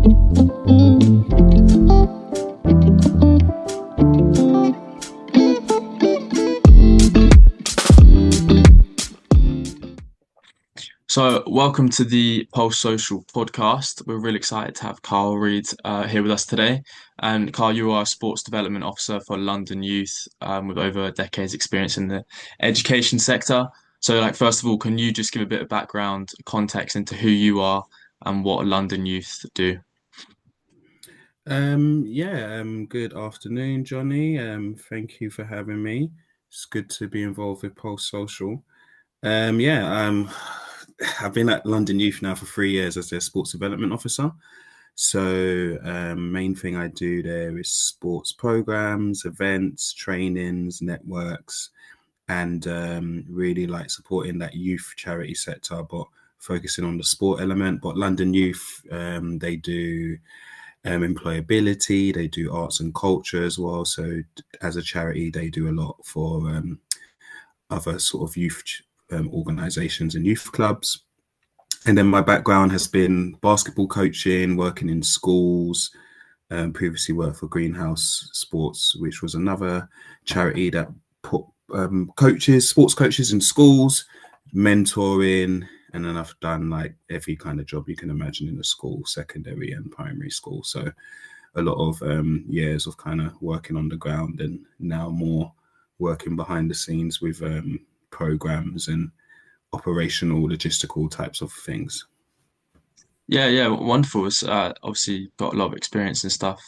So, welcome to the Pulse Social podcast. We're really excited to have Carl Reid here with us today. And Carl, you are a sports development officer for London Youth with over a decade's experience in the education sector. So, first of all, can you just give a bit of background, context into who you are and what London Youth do? Good afternoon, Johnny. Thank you for having me. It's good to be involved with Pulse Social. Um, yeah, um, I've been at London Youth now for 3 years as their sports development officer. So, main thing I do there is sports programs, events, trainings, networks, and really like supporting that youth charity sector, but focusing on the sport element. But London Youth, they do employability, they do arts and culture as well. So as a charity, they do a lot for other sort of youth organizations and youth clubs. And then my background has been basketball coaching, working in schools, previously worked for Greenhouse Sports, which was another charity that put sports coaches in schools, mentoring, and then I've done like every kind of job you can imagine in the school, secondary and primary school. So a lot of years of kind of working on the ground, and now more working behind the scenes with programs and operational logistical types of things. Yeah, wonderful. It's obviously got a lot of experience and stuff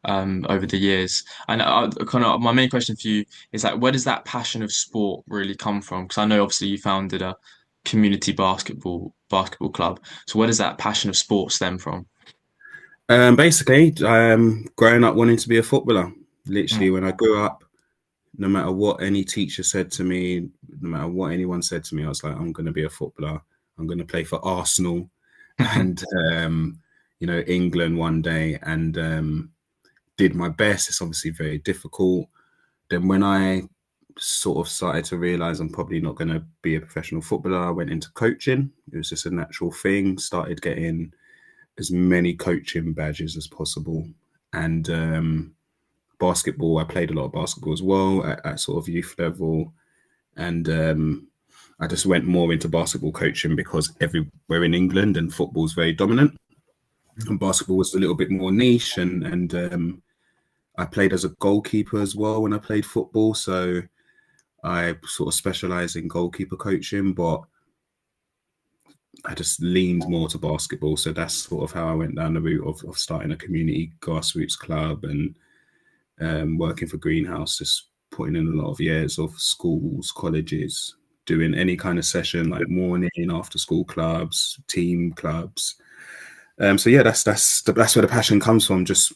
over the years. And kind of my main question for you is like, where does that passion of sport really come from? Because I know obviously you founded a community basketball club. So where does that passion of sport stem from? Basically, growing up wanting to be a footballer. Mm. Literally, when I grew up, no matter what any teacher said to me, no matter what anyone said to me, I was like, I'm going to be a footballer. I'm going to play for Arsenal and, England one day, and did my best. It's obviously very difficult. Then when I sort of started to realize I'm probably not going to be a professional footballer, I went into coaching. It was just a natural thing. Started getting as many coaching badges as possible. And basketball, I played a lot of basketball as well at sort of youth level. And I just went more into basketball coaching because everywhere in England and football is very dominant. And basketball was a little bit more niche. And I played as a goalkeeper as well when I played football. So I sort of specialize in goalkeeper coaching, but I just leaned more to basketball. So that's sort of how I went down the route of starting a community grassroots club and working for Greenhouse, just putting in a lot of years of schools, colleges, doing any kind of session like morning, after school clubs, team clubs. So yeah, that's where the passion comes from. Just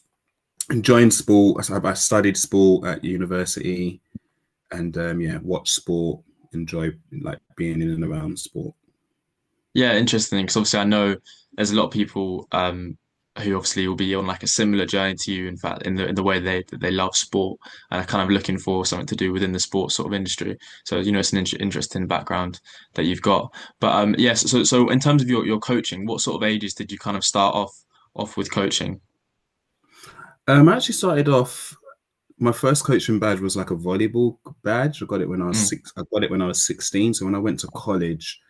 enjoying sport. I studied sport at university, and watch sport, enjoy like being in and around sport. Yeah, interesting. Because obviously I know there's a lot of people who obviously will be on like a similar journey to you. In fact, in the way they love sport and are kind of looking for something to do within the sports sort of industry. So it's an interesting background that you've got. But yes, so in terms of your coaching, what sort of ages did you kind of start off with coaching? I actually started off. My first coaching badge was like a volleyball badge. I got it when I was Mm. six. I got it when I was 16. So when I went to college,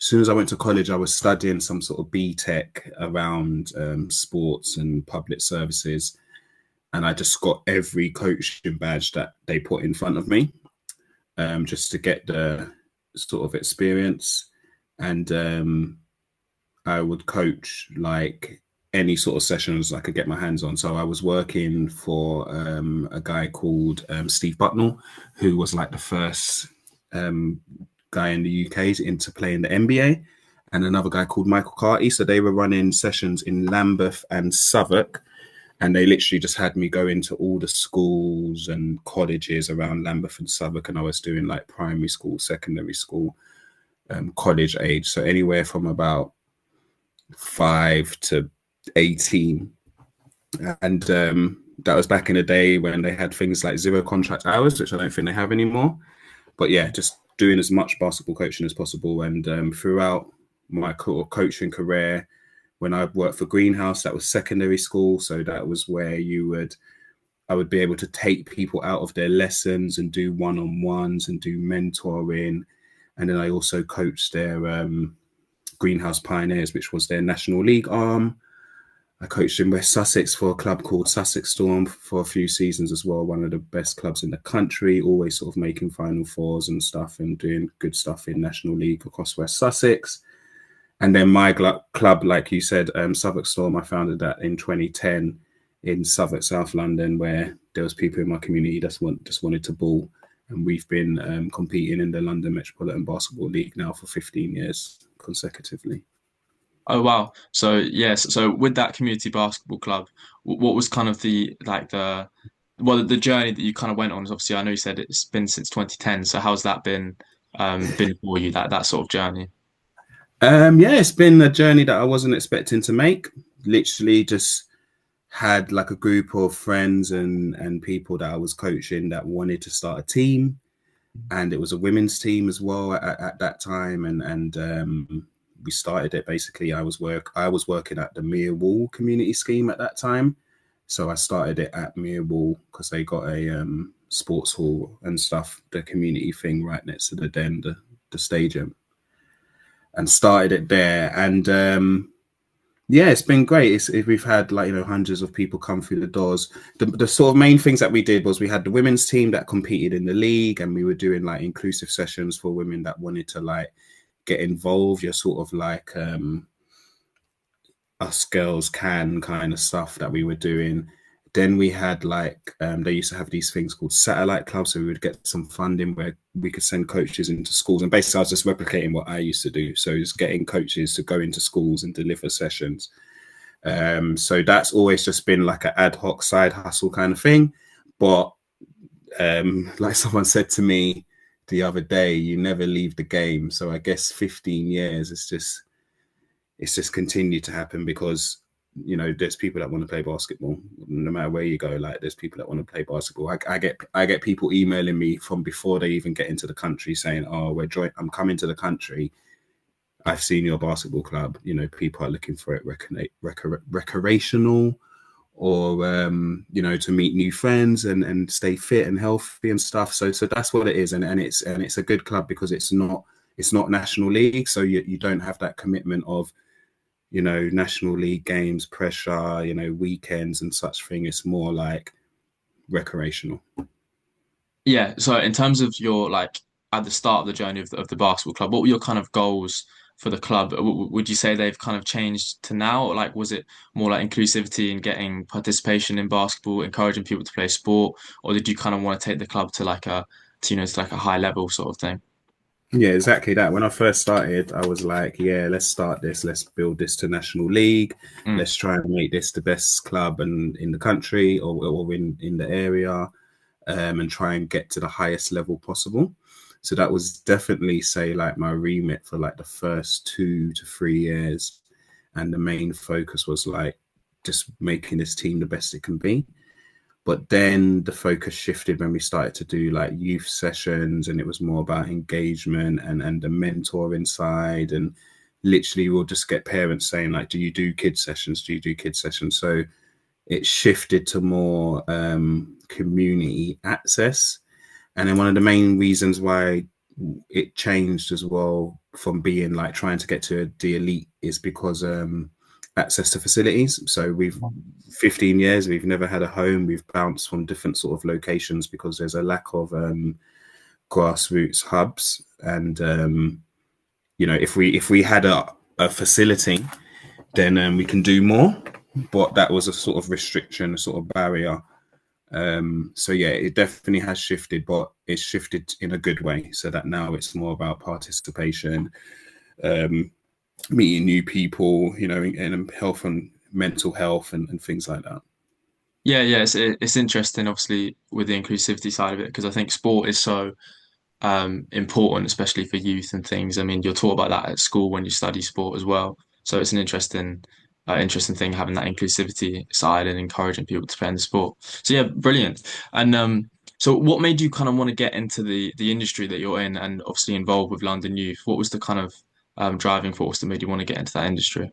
as soon as I went to college, I was studying some sort of B Tech around sports and public services, and I just got every coaching badge that they put in front of me, just to get the sort of experience. And I would coach like any sort of sessions I could get my hands on. So I was working for a guy called Steve Bucknell, who was like the first guy in the UK into play in the NBA, and another guy called Michael Carty. So they were running sessions in Lambeth and Southwark, and they literally just had me go into all the schools and colleges around Lambeth and Southwark, and I was doing like primary school, secondary school, college age. So anywhere from about 5 to 18. And that was back in the day when they had things like zero contract hours, which I don't think they have anymore. But yeah, just doing as much basketball coaching as possible. And throughout my coaching career, When I worked for Greenhouse, that was secondary school, so that was where I would be able to take people out of their lessons and do one-on-ones and do mentoring. And then I also coached their Greenhouse Pioneers, which was their National League arm. I coached in West Sussex for a club called Sussex Storm for a few seasons as well. One of the best clubs in the country, always sort of making Final Fours and stuff and doing good stuff in National League across West Sussex. And then my club, like you said, Southwark Storm, I founded that in 2010 in Southwark, South London, where there was people in my community that just wanted to ball. And we've been competing in the London Metropolitan Basketball League now for 15 years consecutively. Oh wow. So yes, so with that community basketball club, what was kind of the like the well the journey that you kind of went on? Obviously, I know you said it's been since 2010. So how's that been for you, that sort of journey? Yeah, it's been a journey that I wasn't expecting to make. Literally, just had like a group of friends and people that I was coaching that wanted to start a team, and it was a women's team as well at that time, and we started it basically. I was working at the Mere community scheme at that time, so I started it at Mere because they got a sports hall and stuff, the community thing right next to the den, the stadium, and started it there. And yeah, it's been great. We've had like hundreds of people come through the doors. The sort of main things that we did was we had the women's team that competed in the league, and we were doing like inclusive sessions for women that wanted to like get involved. You're sort of like us girls can kind of stuff that we were doing. Then we had like they used to have these things called satellite clubs, so we would get some funding where we could send coaches into schools. And basically, I was just replicating what I used to do, so just getting coaches to go into schools and deliver sessions. So that's always just been like an ad hoc side hustle kind of thing. But like someone said to me the other day, you never leave the game. So I guess 15 years, it's just continued to happen because there's people that want to play basketball no matter where you go. Like there's people that want to play basketball. I get people emailing me from before they even get into the country saying, oh, I'm coming to the country, I've seen your basketball club. People are looking for it recreational, or to meet new friends and stay fit and healthy and stuff. So that's what it is, and it's a good club because it's not National League, so you don't have that commitment of National League games pressure, weekends and such thing. It's more like recreational. Yeah. So in terms of your like at the start of the journey of the basketball club, what were your kind of goals for the club? Would you say they've kind of changed to now, or like was it more like inclusivity and getting participation in basketball, encouraging people to play sport, or did you kind of want to take the club to like to like a high level sort of thing? Yeah, exactly that. When I first started, I was like, yeah, let's start this. Let's build this to National League. Mm. Let's try and make this the best club in the country, or in the area, and try and get to the highest level possible. So that was definitely, say, like my remit for like the first 2 to 3 years. And the main focus was like just making this team the best it can be. But then the focus shifted when we started to do like youth sessions, and it was more about engagement and the mentoring side. And literally we'll just get parents saying like, do you do kids sessions? Do you do kids sessions? So it shifted to more community access. And then one of the main reasons why it changed as well from being like trying to get to the elite is because access to facilities. So we've 15 years, we've never had a home. We've bounced from different sort of locations because there's a lack of grassroots hubs. And if we had a facility, then we can do more. But that was a sort of restriction, a sort of barrier. So yeah, it definitely has shifted, but it's shifted in a good way, so that now it's more about participation, um, meeting new people, and health and mental health and things like that. Yeah, yeah, it's interesting, obviously, with the inclusivity side of it, because I think sport is so important, especially for youth and things. I mean, you're taught about that at school when you study sport as well. So it's an interesting thing having that inclusivity side and encouraging people to play in the sport. So yeah, brilliant. And so what made you kind of want to get into the industry that you're in and obviously involved with London Youth? What was the kind of driving force that made you want to get into that industry?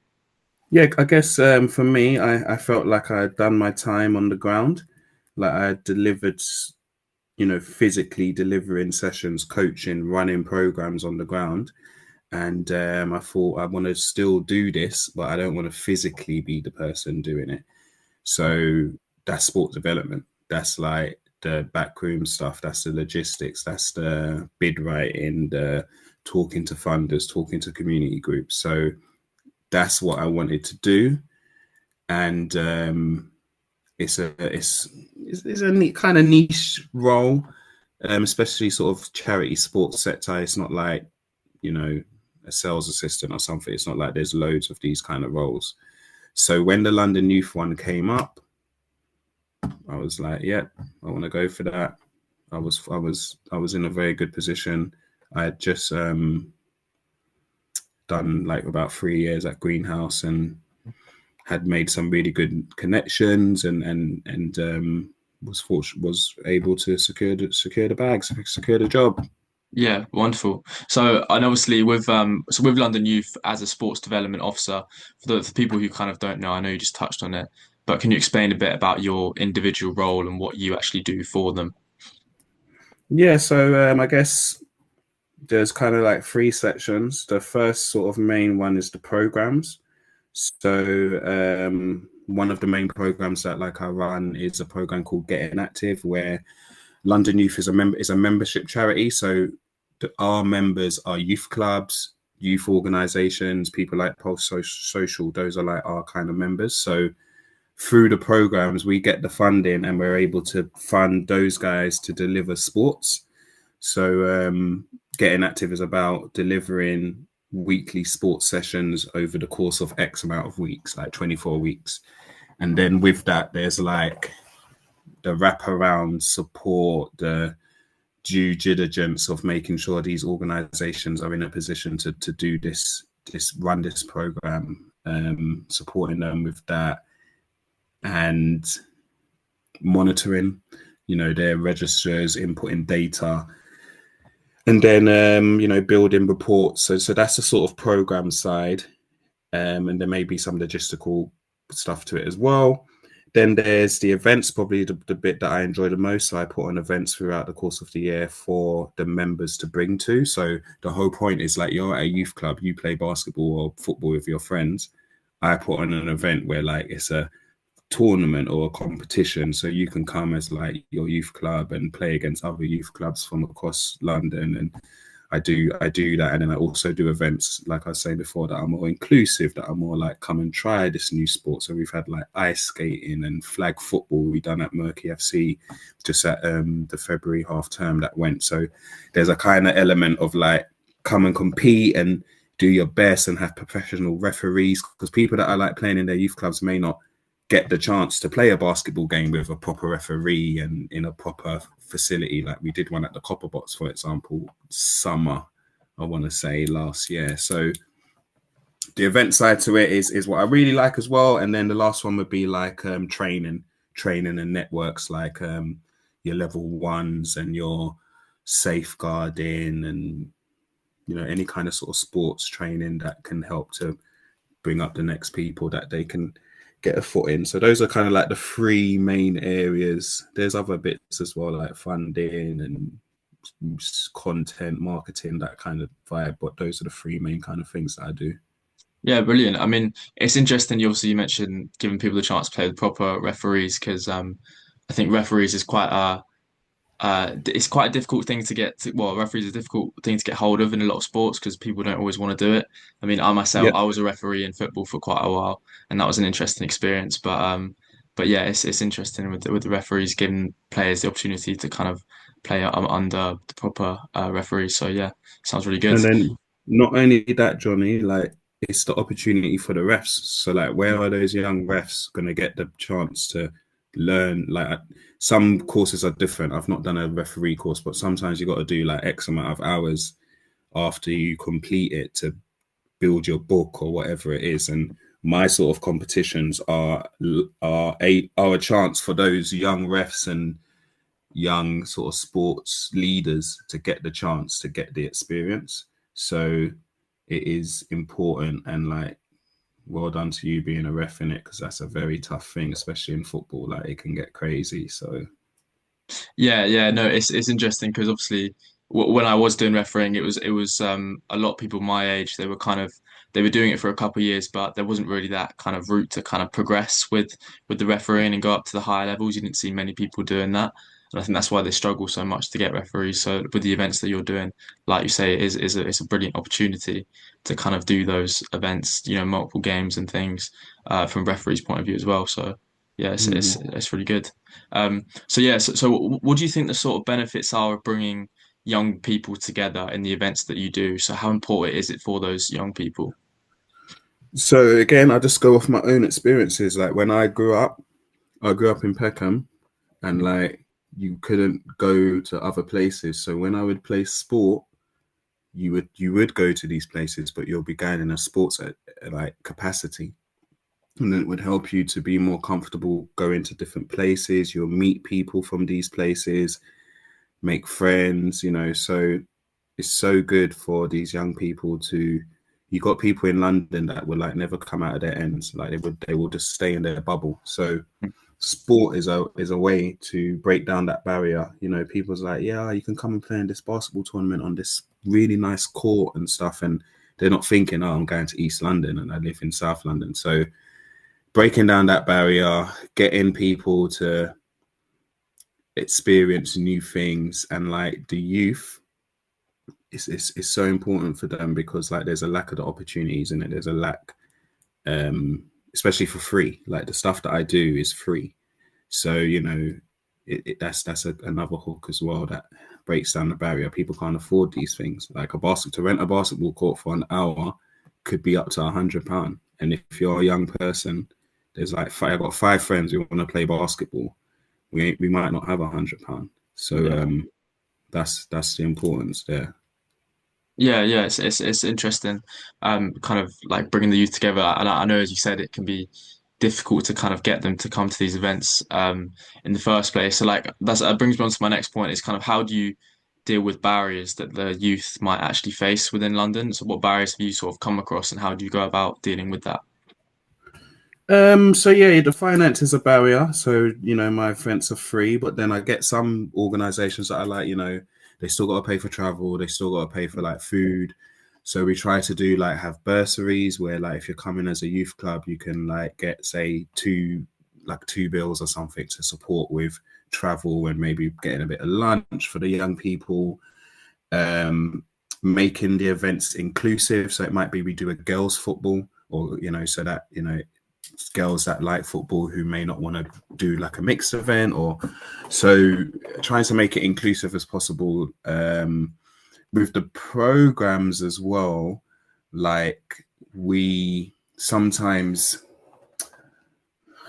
Yeah, I guess for me, I felt like I had done my time on the ground. Like I had delivered, physically delivering sessions, coaching, running programs on the ground. And I thought I want to still do this, but I don't want to physically be the person doing it. So that's sport development. That's like the backroom stuff. That's the logistics. That's the bid writing, the talking to funders, talking to community groups. So that's what I wanted to do. And it's a neat kind of niche role, especially sort of charity sports sector. It's not like, you know, a sales assistant or something. It's not like there's loads of these kind of roles. So when the London Youth one came up, I was like, yeah, I want to go for that. I was in a very good position. I had just done like about 3 years at Greenhouse and had made some really good connections and was able to secure the bags, secure the job. Yeah, wonderful. So, and obviously with London Youth as a sports development officer, for people who kind of don't know, I know you just touched on it, but can you explain a bit about your individual role and what you actually do for them? Yeah, so I guess there's kind of like three sections. The first sort of main one is the programs. So one of the main programs that like I run is a program called Getting Active, where London Youth is a membership charity. So our members are youth clubs, youth organisations, people like Pulse Social. Those are like our kind of members. So through the programs, we get the funding and we're able to fund those guys to deliver sports. So Getting Active is about delivering weekly sports sessions over the course of X amount of weeks, like 24 weeks. And then with that, there's like the wraparound support, the due diligence of making sure these organizations are in a position to do this run this program, supporting them with that and monitoring, their registers, inputting data, and then building reports. So that's the sort of program side, and there may be some logistical stuff to it as well. Then there's the events, probably the bit that I enjoy the most. So I put on events throughout the course of the year for the members to bring to. So the whole point is like you're at a youth club, you play basketball or football with your friends. I put on an event where like it's a tournament or a competition, so you can come as like your youth club and play against other youth clubs from across London. And I do that, and then I also do events like I was saying before that are more inclusive, that are more like come and try this new sport. So we've had like ice skating and flag football we done at Murky FC just at the February half term that went. So there's a kind of element of like come and compete and do your best and have professional referees, because people that are like playing in their youth clubs may not get the chance to play a basketball game with a proper referee and in a proper facility. Like we did one at the Copper Box, for example, summer, I want to say last year. So the event side to it is what I really like as well. And then the last one would be like training and networks, like your level ones and your safeguarding and any kind of sort of sports training that can help to bring up the next people that they can get a foot in. So those are kind of like the three main areas. There's other bits as well, like funding and content, marketing, that kind of vibe. But those are the three main kind of things that I do. Yeah, brilliant. I mean, it's interesting. You mentioned giving people the chance to play with proper referees because I think referees is quite a it's quite a difficult thing to get to, well, referees is a difficult thing to get hold of in a lot of sports because people don't always want to do it. I mean, I myself, Yeah. I was a referee in football for quite a while, and that was an interesting experience. But yeah, it's interesting with the referees giving players the opportunity to kind of play under the proper referees. So yeah, sounds really good. And then not only that, Johnny, like it's the opportunity for the refs. So like where are those young refs gonna get the chance to learn? Like some courses are different. I've not done a referee course, but sometimes you got to do like X amount of hours after you complete it to build your book or whatever it is. And my sort of competitions are a chance for those young refs and young sort of sports leaders to get the chance to get the experience. So it is important, and like well done to you being a ref in it, because that's a very tough thing, especially in football. Like it can get crazy. So Yeah, yeah, no, it's interesting because obviously when I was doing refereeing, it was a lot of people my age. They were kind of they were doing it for a couple of years, but there wasn't really that kind of route to kind of progress with the refereeing and go up to the higher levels. You didn't see many people doing that, and I think that's why they struggle so much to get referees. So with the events that you're doing, like you say, it is it's a brilliant opportunity to kind of do those events, multiple games and things from referees' point of view as well. So yeah, mhm. it's really good. So yeah, so what do you think the sort of benefits are of bringing young people together in the events that you do? So how important is it for those young people? So again, I just go off my own experiences. Like when I grew up in Peckham, and like you couldn't go to other places. So when I would play sport, you would go to these places, but you'll be going in a sports like capacity, and then it would help you to be more comfortable going to different places. You'll meet people from these places, make friends. So it's so good for these young people to. You got people in London that will like never come out of their ends. Like they will just stay in their bubble. So sport is a way to break down that barrier. People's like, yeah, you can come and play in this basketball tournament on this really nice court and stuff, and they're not thinking, oh, I'm going to East London and I live in South London. So breaking down that barrier, getting people to experience new things, and like the youth, it's so important for them, because like there's a lack of the opportunities in it. There's a lack, especially for free. Like the stuff that I do is free. So another hook as well that breaks down the barrier. People can't afford these things. Like to rent a basketball court for an hour could be up to £100. And if you're a young person, there's like I've got 5 friends who want to play basketball. We might not have £100. So Yeah. that's the importance there. Yeah, yeah, it's interesting, kind of like bringing the youth together. And I know, as you said, it can be difficult to kind of get them to come to these events, in the first place. So, like, that brings me on to my next point: is kind of how do you deal with barriers that the youth might actually face within London? So, what barriers have you sort of come across, and how do you go about dealing with that? So yeah, the finance is a barrier. So, my events are free, but then I get some organizations that are like, they still got to pay for travel, they still got to pay for like food. So we try to do like have bursaries where like if you're coming as a youth club, you can like get say two bills or something to support with travel, and maybe getting a bit of lunch for the young people. Um, Making the events inclusive. So it might be we do a girls' football, or so that girls that like football who may not want to do like a mixed event, or so trying to make it inclusive as possible. With the programs as well, like we sometimes,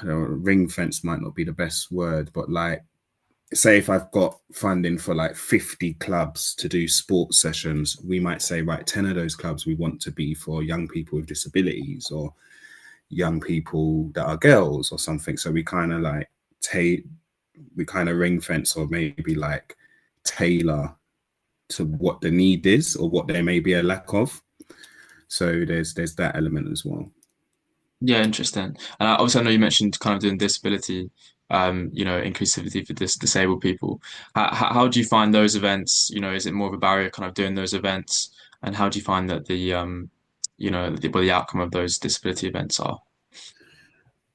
I don't know, ring fence might not be the best word, but like say if I've got funding for like 50 clubs to do sports sessions, we might say, right, 10 of those clubs we want to be for young people with disabilities, or young people that are girls or something. So we kind of like we kind of ring fence, or maybe like tailor to what the need is or what there may be a lack of. So there's that element as well. Yeah, interesting. And obviously, I know you mentioned kind of doing disability, inclusivity for disabled people. How do you find those events? Is it more of a barrier kind of doing those events? And how do you find that what the outcome of those disability events are?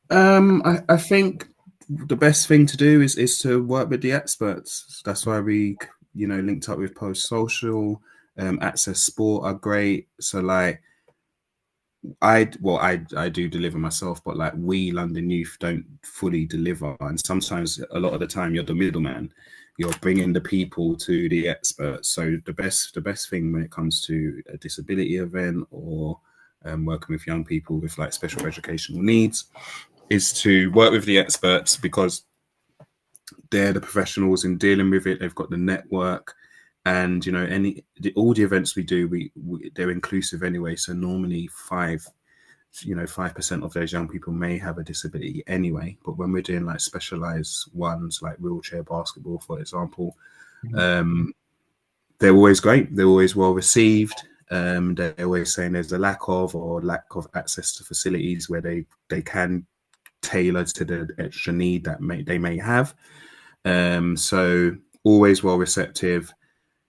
I think the best thing to do is to work with the experts. That's why we linked up with Post Social. Access Sport are great. So like I do deliver myself, but like we London Youth don't fully deliver, and sometimes a lot of the time you're the middleman. You're bringing the people to the experts. So the best thing when it comes to a disability event, or working with young people with like special educational needs, is to work with the experts, because they're the professionals in dealing with it. They've got the network, and all the events we do, they're inclusive anyway. So normally 5% of those young people may have a disability anyway. But when we're doing like specialized ones, like wheelchair basketball, for example, Mhm. um, they're always great. They're always well received, They're always saying there's a lack of or lack of access to facilities where they can tailor to the extra need that they may have. So always well receptive.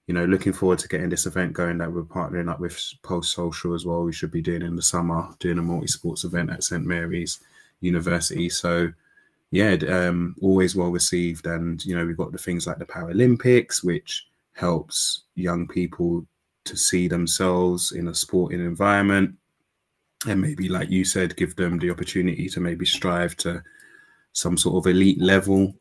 Looking forward to getting this event going that we're partnering up with Post Social as well. We should be doing in the summer, doing a multi-sports event at St Mary's University. So yeah, always well received. And we've got the things like the Paralympics, which helps young people to see themselves in a sporting environment, and maybe, like you said, give them the opportunity to maybe strive to some sort of elite level.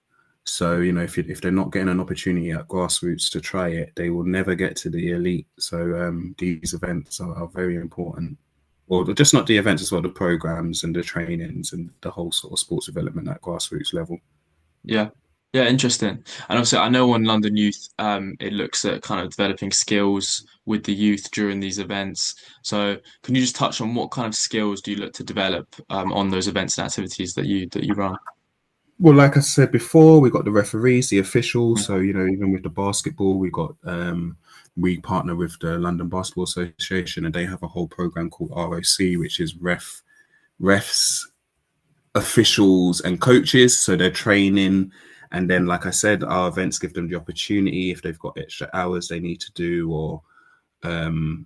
So, if they're not getting an opportunity at grassroots to try it, they will never get to the elite. So these events are very important. Or just not the events as well, the programs and the trainings and the whole sort of sports development at grassroots level. Yeah. Yeah, interesting. And also, I know on London Youth, it looks at kind of developing skills with the youth during these events. So, can you just touch on what kind of skills do you look to develop on those events and activities that you run? Well, like I said before, we got the referees, the officials. So, even with the basketball, we partner with the London Basketball Association, and they have a whole program called ROC, which is refs, officials, and coaches. So they're training. And then, like I said, our events give them the opportunity if they've got extra hours they need to do, or um,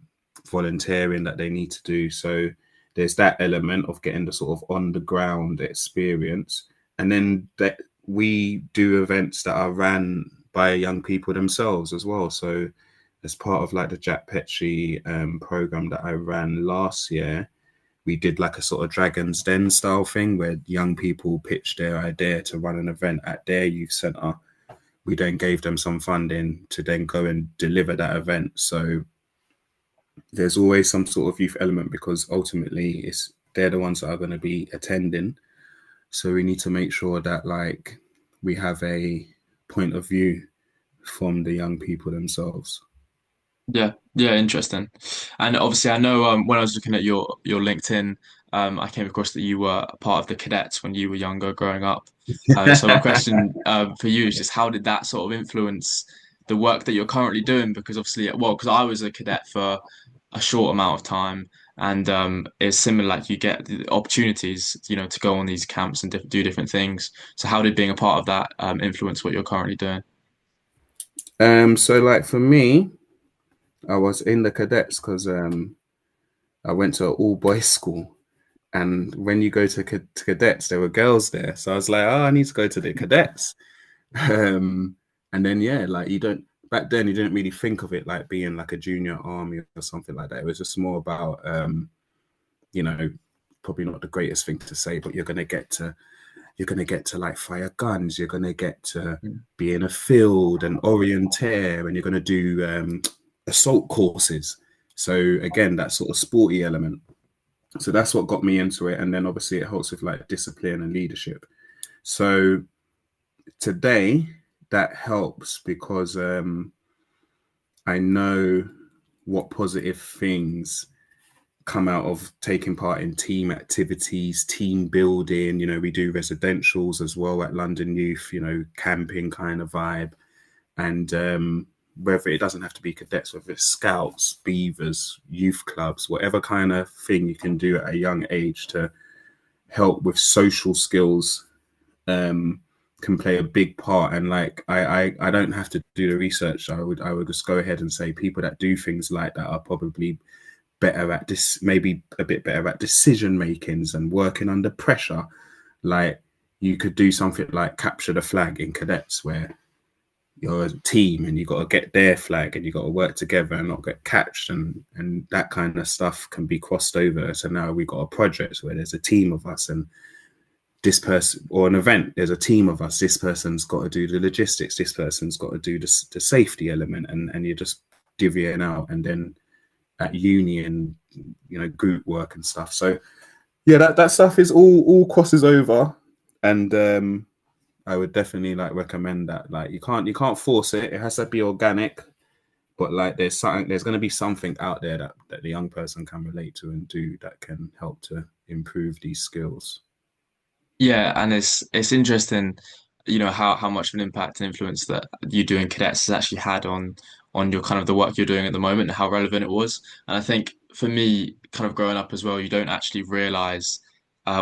volunteering that they need to do. So there's that element of getting the sort of on the ground experience. And then that we do events that are ran by young people themselves as well. So as part of like the Jack Petrie program that I ran last year, we did like a sort of Dragon's Den style thing where young people pitched their idea to run an event at their youth centre. We then gave them some funding to then go and deliver that event. So there's always some sort of youth element because ultimately they're the ones that are going to be attending. So we need to make sure that like we have a point of view from the young people themselves. Yeah, yeah, interesting. And obviously, I know when I was looking at your LinkedIn, I came across that you were a part of the cadets when you were younger, growing up. So my question for you is just how did that sort of influence the work that you're currently doing? Because obviously, well, because I was a cadet for a short amount of time, and it's similar. Like you get the opportunities, to go on these camps and do different things. So how did being a part of that influence what you're currently doing? So like for me, I was in the cadets because I went to an all boys school. And when you go to cadets, there were girls there. So I was like, oh, I need to go to the cadets. Um, and then, yeah, like back then, you didn't really think of it like being like a junior army or something like that. It was just more about, you know, probably not the greatest thing to say, but you're gonna get to like fire guns. You're gonna get to be in a field and orienteer, and you're gonna do assault courses. So again, that sort of sporty element. So that's what got me into it, and then obviously it helps with like discipline and leadership. So today that helps because I know what positive things come out of taking part in team activities, team building. We do residentials as well at London Youth, camping kind of vibe. And whether it doesn't have to be cadets, whether it's scouts, beavers, youth clubs, whatever kind of thing you can do at a young age to help with social skills can play a big part. And like I don't have to do the research. I would just go ahead and say people that do things like that are probably better at this, maybe a bit better at decision makings and working under pressure. Like you could do something like capture the flag in cadets where you're a team and you got to get their flag and you got to work together and not get catched, and that kind of stuff can be crossed over. So now we got a project where there's a team of us, and this person, or an event, there's a team of us. This person's got to do the logistics, this person's got to do the safety element, and you're just divvying out. And then at uni and group work and stuff. So yeah, that stuff is all crosses over. And I would definitely like recommend that. Like you can't force it. It has to be organic. But like there's going to be something out there that the young person can relate to and do that can help to improve these skills. Yeah, and it's interesting, how much of an impact and influence that you doing cadets has actually had on your kind of the work you're doing at the moment and how relevant it was. And I think for me, kind of growing up as well, you don't actually realize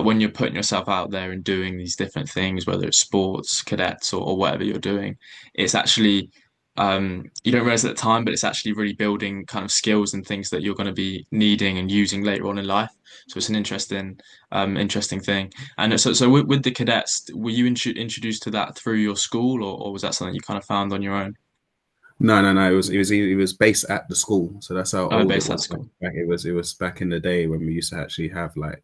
when you're putting yourself out there and doing these different things, whether it's sports, cadets, or whatever you're doing, it's actually you don't realize at the time, but it's actually really building kind of skills and things that you're going to be needing and using later on in life. So it's an interesting thing. And so with the cadets, were you introduced to that through your school, or was that something you kind of found on your own? No, no, no. It was based at the school, so that's how Oh, old it based at was. school. It was back in the day when we used to actually have like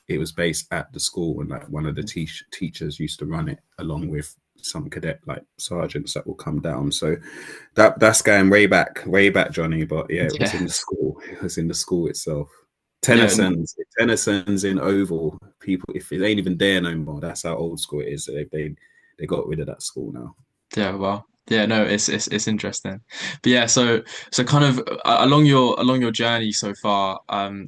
it was based at the school, and like one of the teachers used to run it along with some cadet like sergeants that will come down. So that's going way back, Johnny. But yeah, it was Yeah, in the school. It was in the school itself. yeah, Tennyson's in Oval. People, if it ain't even there no more, that's how old school it is. They got rid of that school now. yeah. Well, yeah. No, it's interesting. But yeah, so kind of along your journey so far,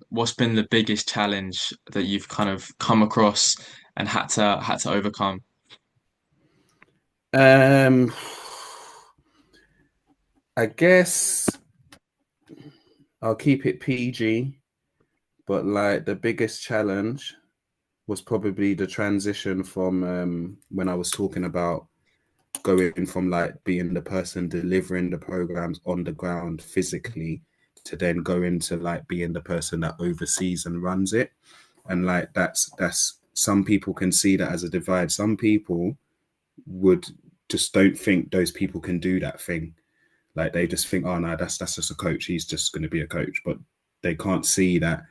what's been the biggest challenge that you've kind of come across and had to overcome? Um, I guess I'll keep it PG, but like the biggest challenge was probably the transition from when I was talking about going from like being the person delivering the programs on the ground physically to then going to like being the person that oversees and runs it. And like that's some people can see that as a divide. Some people would just don't think those people can do that thing. Like they just think, oh no, that's just a coach. He's just going to be a coach, but they can't see that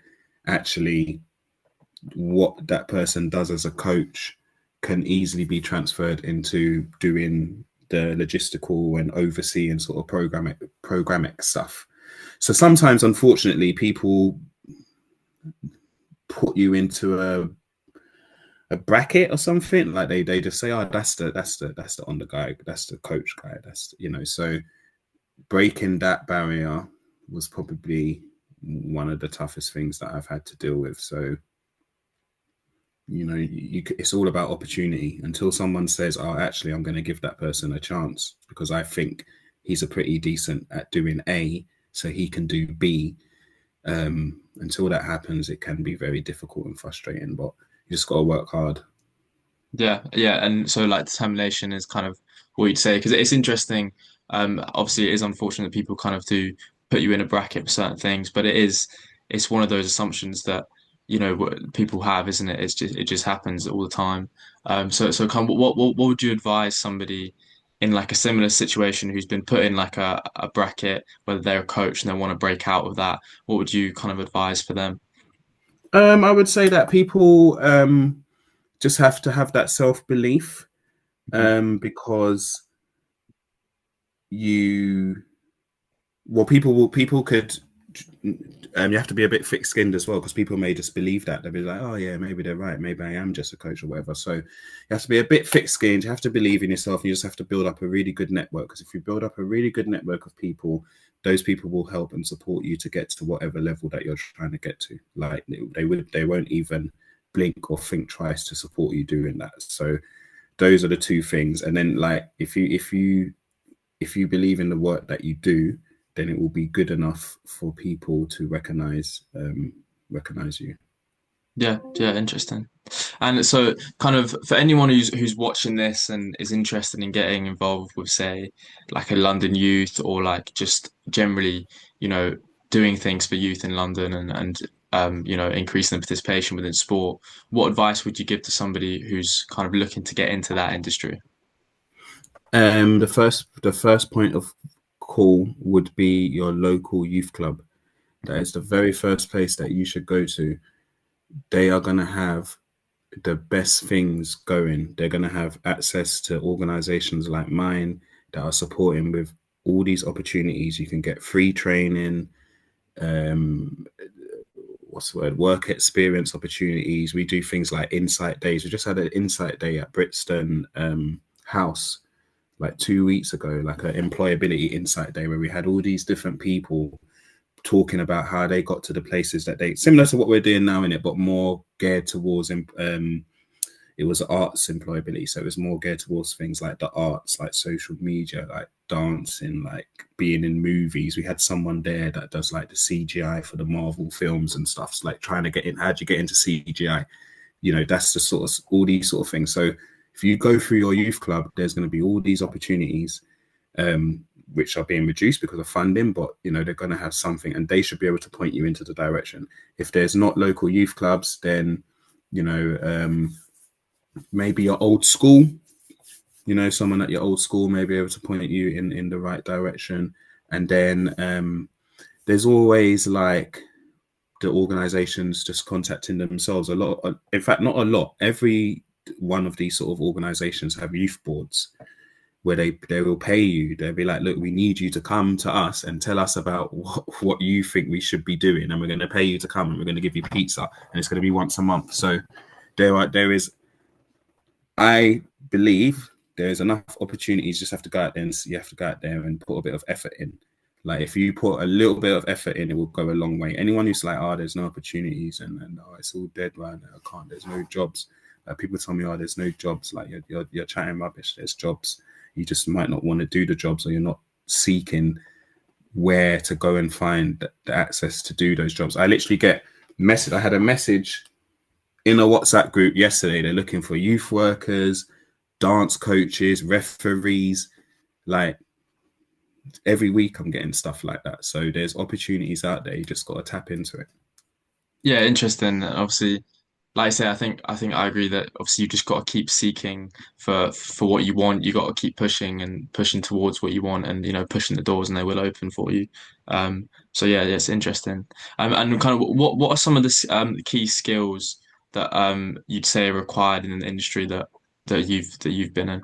actually what that person does as a coach can easily be transferred into doing the logistical and overseeing sort of programming stuff. So sometimes, unfortunately, people put you into a bracket or something. Like they just say, oh, that's the on the guy, that's the coach guy, So breaking that barrier was probably one of the toughest things that I've had to deal with. So it's all about opportunity until someone says, oh, actually, I'm going to give that person a chance because I think he's a pretty decent at doing A, so he can do B. Until that happens, it can be very difficult and frustrating, but you just got to work hard. Yeah, yeah, and so like determination is kind of what you'd say because it's interesting. Obviously, it is unfortunate that people kind of do put you in a bracket for certain things, but it's one of those assumptions that what people have, isn't it? It just happens all the time. So kind of what would you advise somebody in like a similar situation who's been put in like a bracket, whether they're a coach and they want to break out of that? What would you kind of advise for them? I would say that people just have to have that self belief Hmm. because you well people could you have to be a bit thick skinned as well because people may just believe that they'll be like, oh yeah, maybe they're right, maybe I am just a coach or whatever. So you have to be a bit thick skinned, you have to believe in yourself, and you just have to build up a really good network, because if you build up a really good network of people, those people will help and support you to get to whatever level that you're trying to get to. Like they won't even blink or think twice to support you doing that. So those are the two things. And then like if you believe in the work that you do, then it will be good enough for people to recognize you. Yeah, yeah, interesting. And so, kind of for anyone who's watching this and is interested in getting involved with, say, like a London youth or like just generally, you know, doing things for youth in London and increasing the participation within sport, what advice would you give to somebody who's kind of looking to get into that industry? The first point of call would be your local youth club. That is the very first place that you should go to. They are going to have the best things going. They're going to have access to organizations like mine that are supporting with all these opportunities. You can get free training, um, what's the word, work experience opportunities. We do things like insight days. We just had an insight day at Brixton House like 2 weeks ago, like an employability insight day where we had all these different people talking about how they got to the places that they, similar to what we're doing now in it, but more geared towards it was arts employability, so it was more geared towards things like the arts, like social media, like dancing, like being in movies. We had someone there that does like the CGI for the Marvel films and stuff. So like trying to get in, how do you get into CGI? You know, that's the sort of all these sort of things. So if you go through your youth club, there's going to be all these opportunities, which are being reduced because of funding, but you know they're going to have something, and they should be able to point you into the direction. If there's not local youth clubs, then you know maybe your old school, you know, someone at your old school may be able to point you in the right direction. And then there's always like the organizations just contacting themselves. A lot, in fact, not a lot. Every one of these sort of organizations have youth boards where they will pay you. They'll be like, look, we need you to come to us and tell us about what you think we should be doing, and we're going to pay you to come, and we're going to give you pizza, and it's going to be once a month. So there is, I believe there's enough opportunities. Just have to go out there, and you have to go out there and put a bit of effort in. Like if you put a little bit of effort in, it will go a long way. Anyone who's like, oh, there's no opportunities and oh, it's all dead right now. I can't. There's no jobs. People tell me, oh, there's no jobs. Like you're chatting rubbish. There's jobs. You just might not want to do the jobs, or you're not seeking where to go and find the access to do those jobs. I literally get message. I had a message in a WhatsApp group yesterday. They're looking for youth workers, dance coaches, referees. Like every week I'm getting stuff like that. So there's opportunities out there. You just got to tap into it. Yeah, interesting. Obviously, like I say, I think I agree that obviously you just got to keep seeking for what you want. You got to keep pushing and pushing towards what you want, and pushing the doors, and they will open for you. So yeah, it's interesting. And kind of what are some of the key skills that you'd say are required in an industry that you've been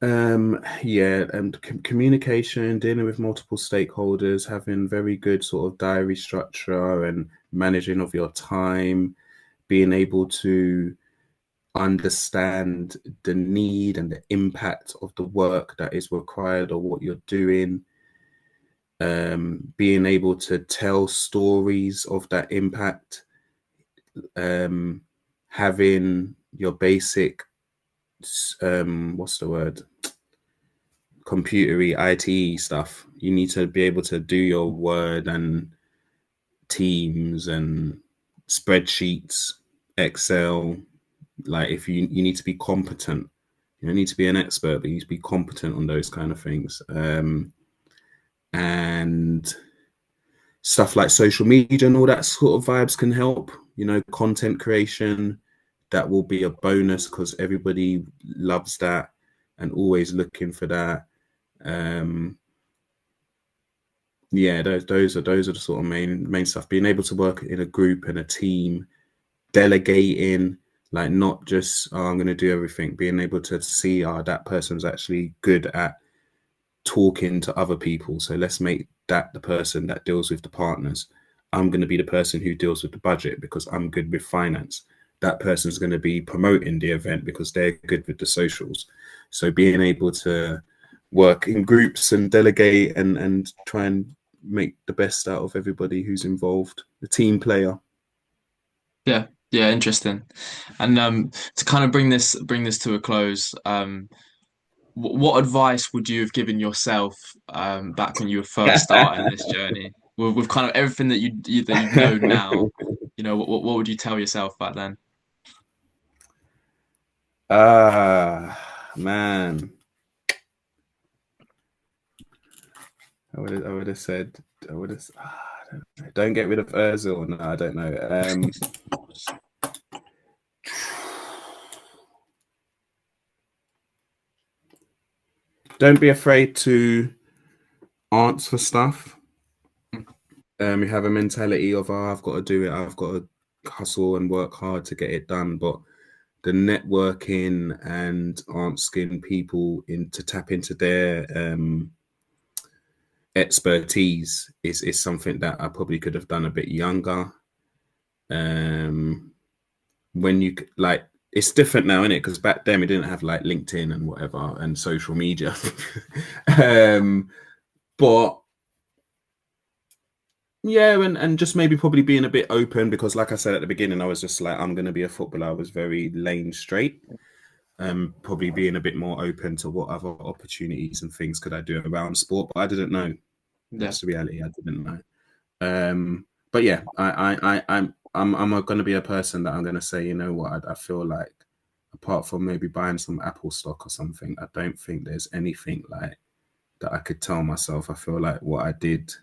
in? Yeah, and communication, dealing with multiple stakeholders, having very good sort of diary structure and managing of your time, being able to understand the need and the impact of the work that is required or what you're doing, being able to tell stories of that impact, having your basic, what's the word? Computery IT stuff. You need to be able to do your Word and Teams and spreadsheets, Excel. Like if you need to be competent, you don't need to be an expert, but you need to be competent on those kind of things. And stuff like social media and all that sort of vibes can help. You know, content creation, that will be a bonus because everybody loves that and always looking for that. Yeah, those are the sort of main stuff. Being able to work in a group and a team, delegating, like not just I'm going to do everything. Being able to see that person's actually good at talking to other people. So let's make that the person that deals with the partners. I'm going to be the person who deals with the budget because I'm good with finance. That person's going to be promoting the event because they're good with the socials. So being able to work in groups and delegate and try and make the best out of everybody who's involved, the team player. Yeah, yeah, interesting. And to kind of bring this to a close, what advice would you have given yourself back when you were first starting this journey? With kind of everything that you know now, what would you tell yourself back then? Man, I would have said, I would have. Don't get rid of Özil. No, I don't know. Don't be afraid to answer stuff. You have a mentality of, oh, I've got to do it. I've got to hustle and work hard to get it done. But the networking and asking people to tap into their expertise is something that I probably could have done a bit younger. When you like, it's different now, isn't it? Because back then we didn't have like LinkedIn and whatever and social media. But Yeah, and just maybe probably being a bit open because, like I said at the beginning, I was just like, I'm going to be a footballer. I was very lane straight. Probably being a bit more open to what other opportunities and things could I do around sport, but I didn't know. Yeah, That's the reality. I didn't know. But yeah, I'm going to be a person that I'm going to say, you know what, I feel like apart from maybe buying some Apple stock or something, I don't think there's anything like that I could tell myself. I feel like what I did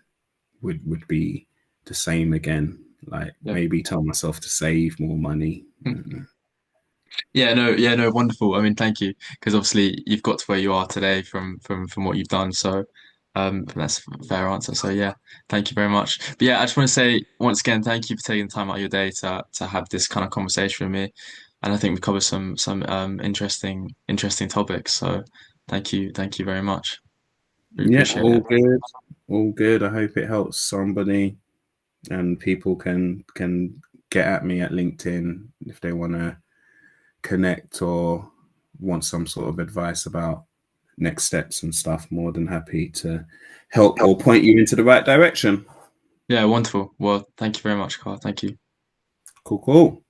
would be the same again. Like yeah. maybe tell myself to save more money. Mm. Yeah, no, wonderful. I mean, thank you, because obviously you've got to where you are today from what you've done. So, that's a fair answer. So yeah, thank you very much. But yeah, I just want to say once again, thank you for taking the time out of your day to have this kind of conversation with me. And I think we covered some interesting topics. So, thank you very much. Really Yeah, appreciate all it. good, all good. I hope it helps somebody, and people can get at me at LinkedIn if they want to connect or want some sort of advice about next steps and stuff. More than happy to help or point you into the right direction. Yeah, wonderful. Well, thank you very much, Carl. Thank you. Cool, cool.